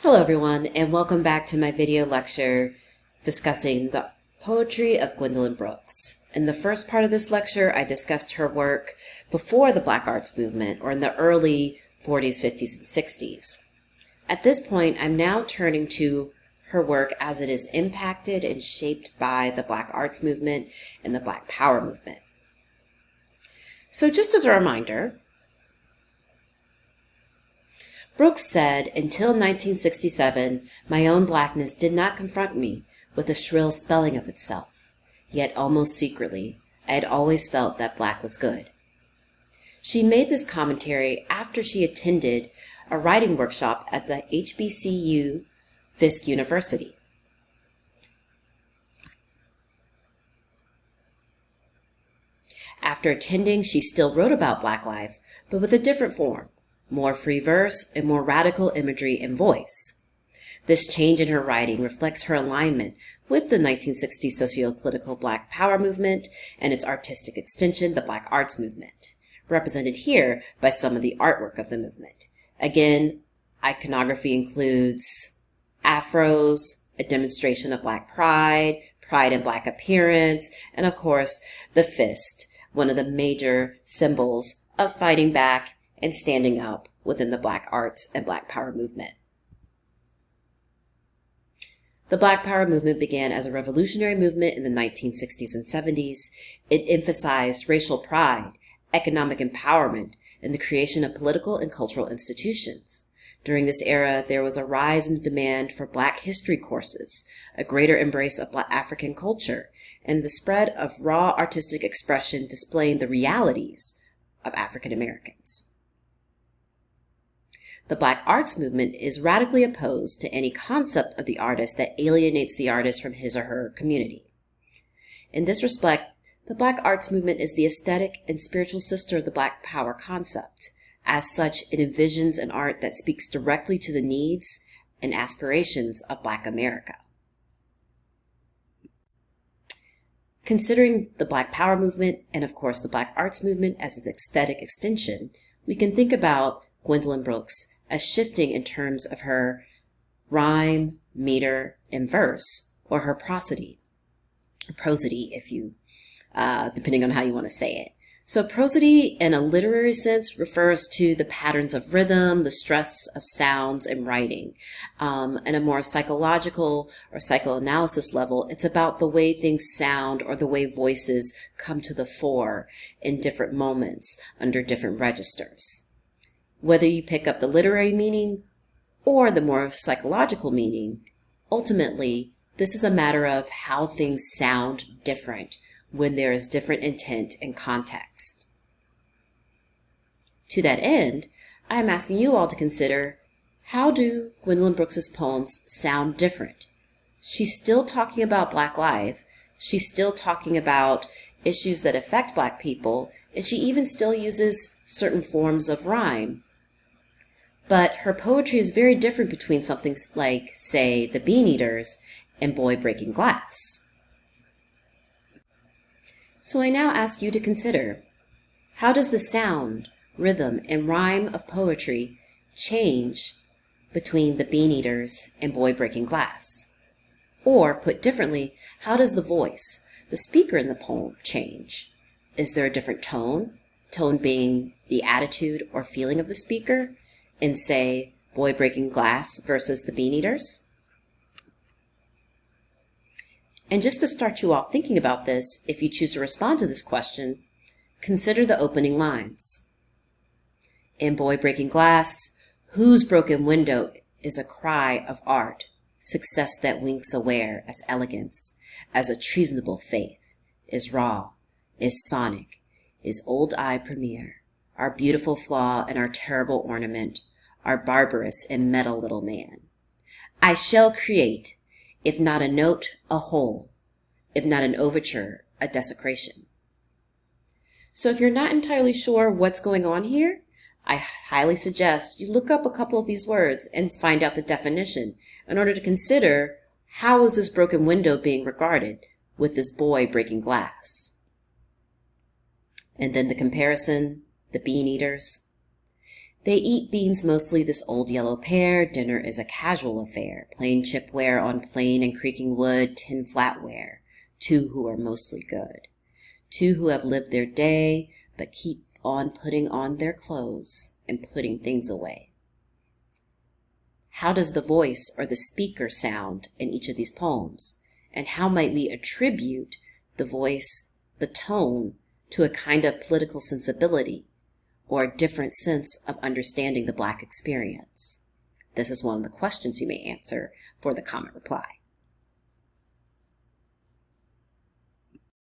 Hello everyone, and welcome back to my video lecture discussing the poetry of Gwendolyn Brooks. In the first part of this lecture, I discussed her work before the Black Arts Movement, or in the early 40s, 50s, and 60s. At this point, I'm now turning to her work as it is impacted and shaped by the Black Arts Movement and the Black Power Movement. So just as a reminder, Brooks said, "Until 1967, my own blackness did not confront me with a shrill spelling of itself, yet almost secretly, I had always felt that black was good." She made this commentary after she attended a writing workshop at the HBCU Fisk University. After attending, she still wrote about Black life, but with a different form. More free verse, and more radical imagery and voice. This change in her writing reflects her alignment with the 1960s socio-political Black Power movement and its artistic extension, the Black Arts Movement, represented here by some of the artwork of the movement. Again, iconography includes afros, a demonstration of Black pride, pride in Black appearance, and of course, the fist, one of the major symbols of fighting back and standing up within the Black Arts and Black Power movement. The Black Power movement began as a revolutionary movement in the 1960s and 70s. It emphasized racial pride, economic empowerment, and the creation of political and cultural institutions. During this era, there was a rise in demand for Black history courses, a greater embrace of Black African culture, and the spread of raw artistic expression displaying the realities of African Americans. The Black Arts Movement is radically opposed to any concept of the artist that alienates the artist from his or her community. In this respect, the Black Arts Movement is the aesthetic and spiritual sister of the Black Power concept. As such, it envisions an art that speaks directly to the needs and aspirations of Black America. Considering the Black Power Movement and, of course, the Black Arts Movement as its aesthetic extension, we can think about Gwendolyn Brooks as shifting in terms of her rhyme, meter, and verse, or her prosody, or prosody if you, depending on how you want to say it. So prosody in a literary sense refers to the patterns of rhythm, the stress of sounds and writing. In a more psychological or psychoanalysis level, it's about the way things sound or the way voices come to the fore in different moments under different registers. Whether you pick up the literary meaning or the more psychological meaning, ultimately, this is a matter of how things sound different when there is different intent and context. To that end, I am asking you all to consider, how do Gwendolyn Brooks's poems sound different? She's still talking about Black life. She's still talking about issues that affect Black people, and she even still uses certain forms of rhyme. But her poetry is very different between something like, say, The Bean Eaters and Boy Breaking Glass. So I now ask you to consider, how does the sound, rhythm, and rhyme of poetry change between The Bean Eaters and Boy Breaking Glass? Or, put differently, how does the voice, the speaker in the poem, change? Is there a different tone? Tone being the attitude or feeling of the speaker in, say, Boy Breaking Glass versus The Bean Eaters? And just to start you off thinking about this, if you choose to respond to this question, consider the opening lines. In Boy Breaking Glass, whose broken window is a cry of art, success that winks aware as elegance, as a treasonable faith, is raw, is sonic, is old eye premier, our beautiful flaw and our terrible ornament, our barbarous and metal little man. I shall create, if not a note, a whole, if not an overture, a desecration. So if you're not entirely sure what's going on here, I highly suggest you look up a couple of these words and find out the definition in order to consider, how is this broken window being regarded with this boy breaking glass? And then the comparison, the bean eaters. They eat beans mostly, this old yellow pair. Dinner is a casual affair. Plain chipware on plain and creaking wood, tin flatware. Two who are mostly good. Two who have lived their day, but keep on putting on their clothes and putting things away. How does the voice or the speaker sound in each of these poems? And how might we attribute the voice, the tone, to a kind of political sensibility or a different sense of understanding the Black experience? This is one of the questions you may answer for the comment reply.